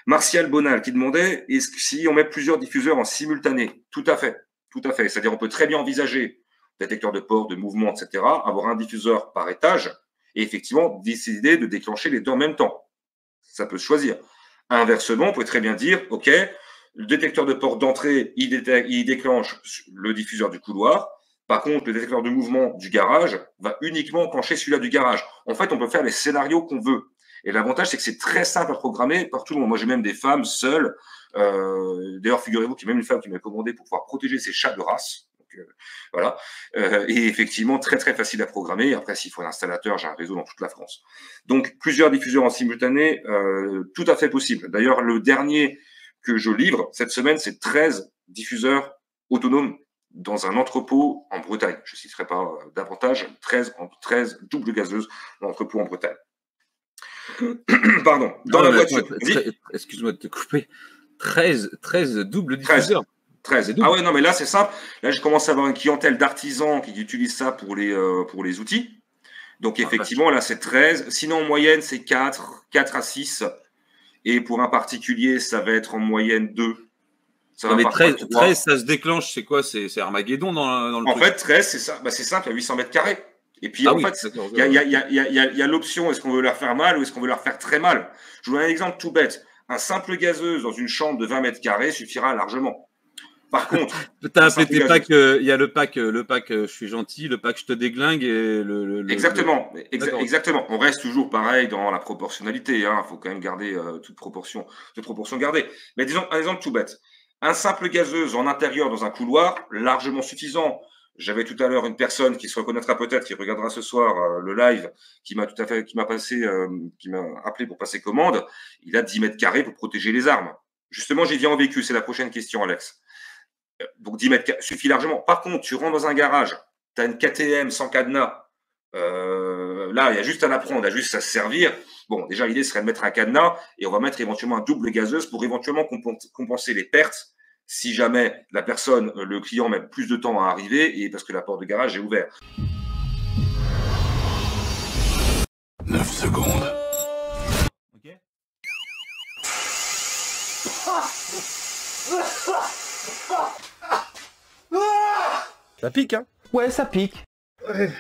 Martial Bonal qui demandait si on met plusieurs diffuseurs en simultané. Tout à fait. Tout à fait. C'est-à-dire on peut très bien envisager, détecteur de port, de mouvement, etc., avoir un diffuseur par étage et effectivement décider de déclencher les deux en même temps. Ça peut se choisir. Inversement, on peut très bien dire, OK, le détecteur de port d'entrée, il déclenche le diffuseur du couloir. Par contre, le détecteur de mouvement du garage va uniquement enclencher celui-là du garage. En fait, on peut faire les scénarios qu'on veut. Et l'avantage, c'est que c'est très simple à programmer par tout le monde. Moi, j'ai même des femmes seules. D'ailleurs, figurez-vous qu'il y a même une femme qui m'a commandé pour pouvoir protéger ses chats de race. Donc, voilà. Et effectivement, très, très facile à programmer. Après, s'il faut un installateur, j'ai un réseau dans toute la France. Donc, plusieurs diffuseurs en simultané, tout à fait possible. D'ailleurs, le dernier que je livre cette semaine, c'est 13 diffuseurs autonomes dans un entrepôt en Bretagne. Je ne citerai pas davantage, 13 doubles gazeuses dans l'entrepôt en Bretagne. Pardon, dans la voiture. Excuse-moi de te couper. 13 doubles diffuseurs. 13. Ah ouais, non, mais là, c'est simple. Là, je commence à avoir une clientèle d'artisans qui utilisent ça pour les outils. Donc, effectivement, là, c'est 13. Sinon, en moyenne, c'est 4 à 6. Et pour un particulier, ça va être en moyenne 2. Non, mais 13, ça se déclenche, c'est quoi? C'est Armageddon dans le En truc. fait, 13, c'est ça. Bah, c'est simple, il y a 800 mètres carrés. Et puis, en fait, il y a l'option, est-ce qu'on veut leur faire mal ou est-ce qu'on veut leur faire très mal? Je vous donne un exemple tout bête. Un simple gazeuse dans une chambre de 20 mètres carrés suffira largement. Par contre, t'as appelé tes packs, il y a le pack je suis gentil, le pack je te déglingue et Exactement. On reste toujours pareil dans la proportionnalité. Hein. Faut quand même garder toute proportion gardée. Mais disons un exemple tout bête. Un simple gazeuse en intérieur dans un couloir, largement suffisant. J'avais tout à l'heure une personne qui se reconnaîtra peut-être, qui regardera ce soir le live, qui m'a appelé pour passer commande. Il a 10 mètres carrés pour protéger les armes. Justement, j'y viens en vécu. C'est la prochaine question, Alex. Donc 10 mètres suffit largement. Par contre, tu rentres dans un garage, tu as une KTM sans cadenas. Là, il y a juste à la prendre, il y a juste à se servir. Bon, déjà, l'idée serait de mettre un cadenas et on va mettre éventuellement un double gazeuse pour éventuellement compenser les pertes si jamais le client met plus de temps à arriver et parce que la porte de garage est ouverte. 9 secondes. Ok. Ça pique, hein? Ouais, ça pique. Ouais.